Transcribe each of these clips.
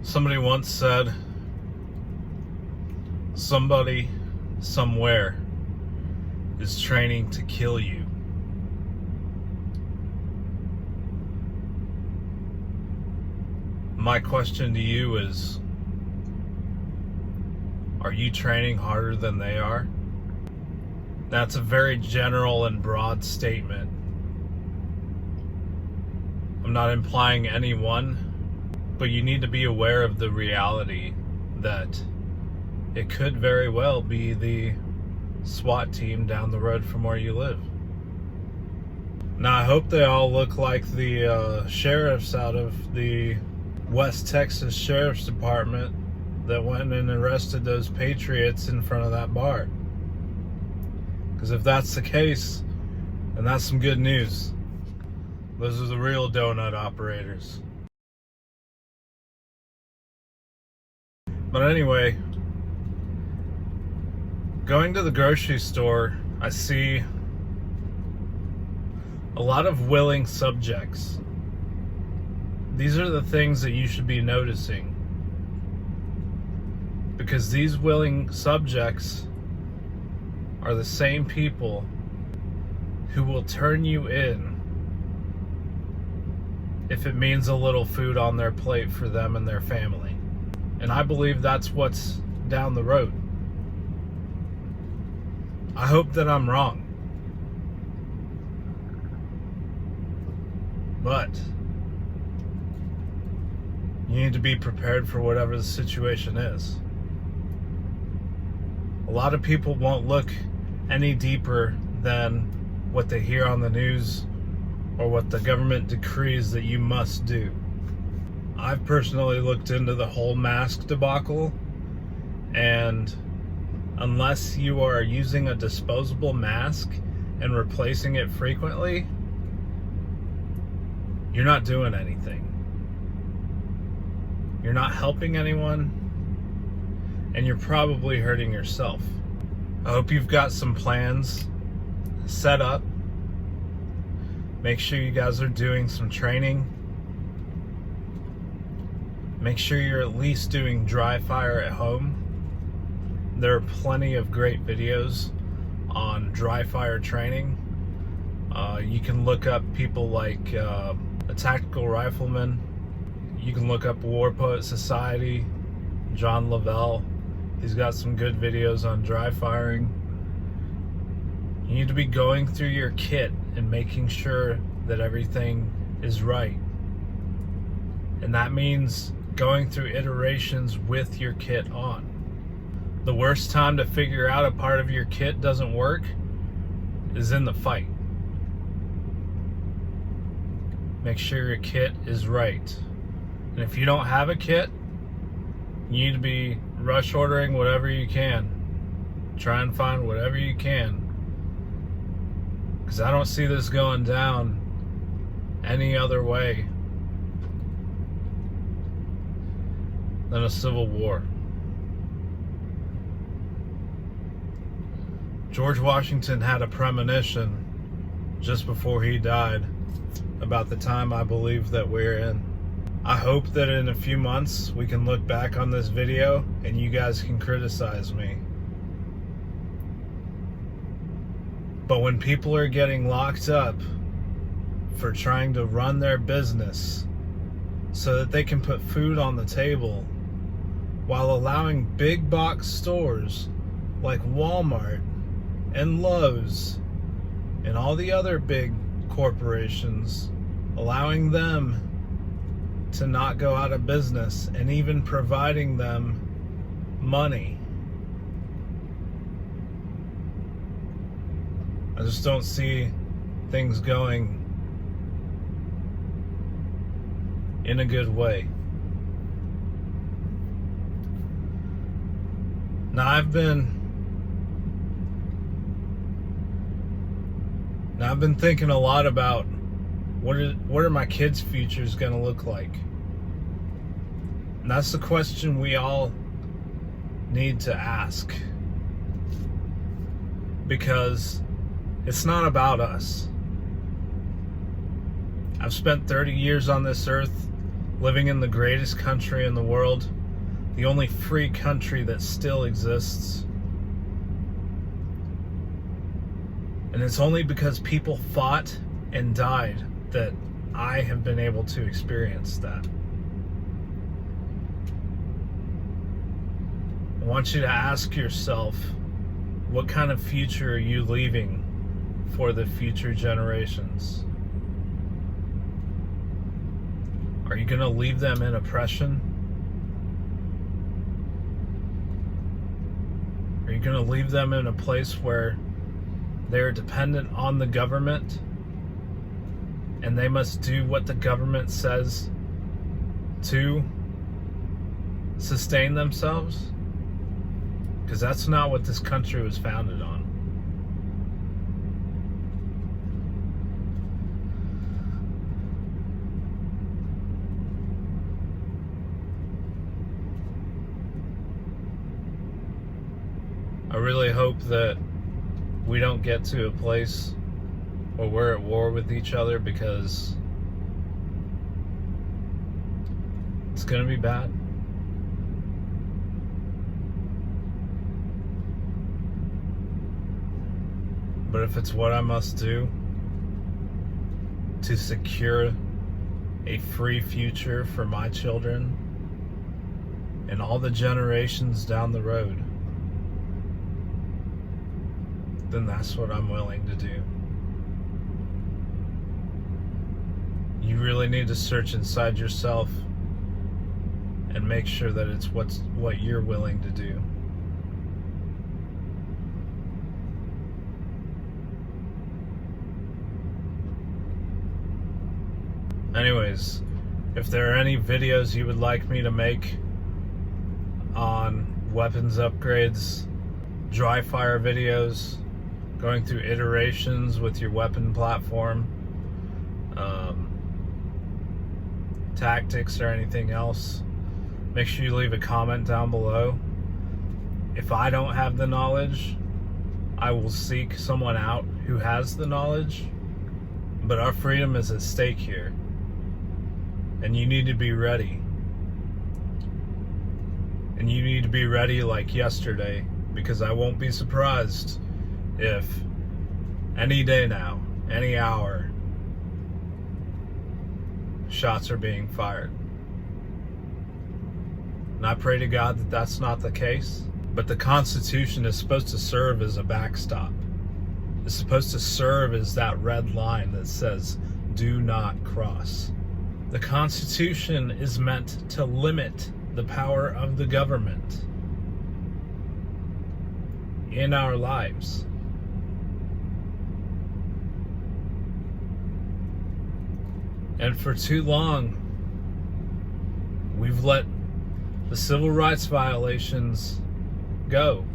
Somebody once said, somebody somewhere is training to kill you. My question to you is, are you training harder than they are? That's a very general and broad statement. I'm not implying anyone, but you need to be aware of the reality that it could very well be the SWAT team down the road from where you live. Now, I hope they all look like the sheriffs out of the West Texas Sheriff's Department that went and arrested those patriots in front of that bar. Because if that's the case, then that's some good news. Those are the real donut operators. But anyway, going to the grocery store, I see a lot of willing subjects. These are the things that you should be noticing, because these willing subjects are the same people who will turn you in if it means a little food on their plate for them and their family. And I believe that's what's down the road. I hope that I'm wrong. But you need to be prepared for whatever the situation is. A lot of people won't look any deeper than what they hear on the news or what the government decrees that you must do. I've personally looked into the whole mask debacle, and unless you are using a disposable mask and replacing it frequently, you're not doing anything. You're not helping anyone, and you're probably hurting yourself. I hope you've got some plans set up. Make sure you guys are doing some training. Make sure you're at least doing dry fire at home. There are plenty of great videos on dry fire training. You can look up people like a tactical rifleman. You can look up War Poet Society, John Lavelle. He's got some good videos on dry firing. You need to be going through your kit and making sure that everything is right. And that means going through iterations with your kit on. The worst time to figure out a part of your kit doesn't work is in the fight. Make sure your kit is right. And if you don't have a kit, you need to be rush ordering whatever you can. Try and find whatever you can. Because I don't see this going down any other way than a civil war. George Washington had a premonition just before he died about the time I believe that we're in. I hope that in a few months we can look back on this video and you guys can criticize me. But when people are getting locked up for trying to run their business so that they can put food on the table, while allowing big box stores like Walmart and Lowe's and all the other big corporations, allowing them to not go out of business and even providing them money, I just don't see things going in a good way. Now I've been thinking a lot about what are my kids' futures going to look like? And that's the question we all need to ask. Because it's not about us. I've spent 30 years on this earth living in the greatest country in the world, the only free country that still exists. And it's only because people fought and died that I have been able to experience that. I want you to ask yourself, what kind of future are you leaving for the future generations? Are you going to leave them in oppression? Are you going to leave them in a place where they're dependent on the government and they must do what the government says to sustain themselves? Because that's not what this country was founded on. I really hope that we don't get to a place where we're at war with each other, because it's going to be bad. But if it's what I must do to secure a free future for my children and all the generations down the road, then that's what I'm willing to do. You really need to search inside yourself and make sure that it's what you're willing to do. Anyways, if there are any videos you would like me to make on weapons upgrades, dry fire videos, going through iterations with your weapon platform, tactics, or anything else, make sure you leave a comment down below. If I don't have the knowledge, I will seek someone out who has the knowledge, but our freedom is at stake here, and you need to be ready. And you need to be ready like yesterday, because I won't be surprised if any day now, any hour, shots are being fired. And I pray to God that that's not the case. But the Constitution is supposed to serve as a backstop. It's supposed to serve as that red line that says, do not cross. The Constitution is meant to limit the power of the government in our lives. And for too long, we've let the civil rights violations go.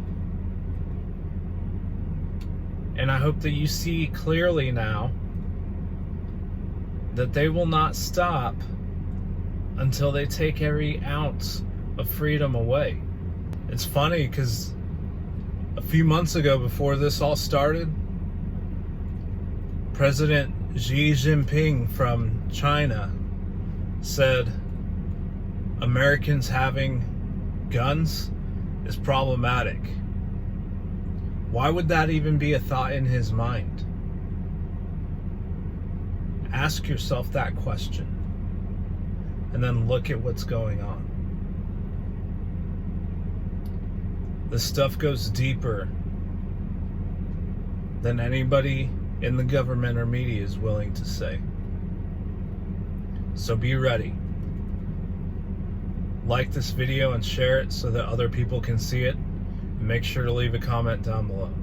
And I hope that you see clearly now that they will not stop until they take every ounce of freedom away. It's funny because a few months ago, before this all started, President Xi Jinping from China said Americans having guns is problematic. Why would that even be a thought in his mind? Ask yourself that question, and then look at what's going on. This stuff goes deeper than anybody in the government or media is willing to say. So be ready. Like this video and share it so that other people can see it. And make sure to leave a comment down below.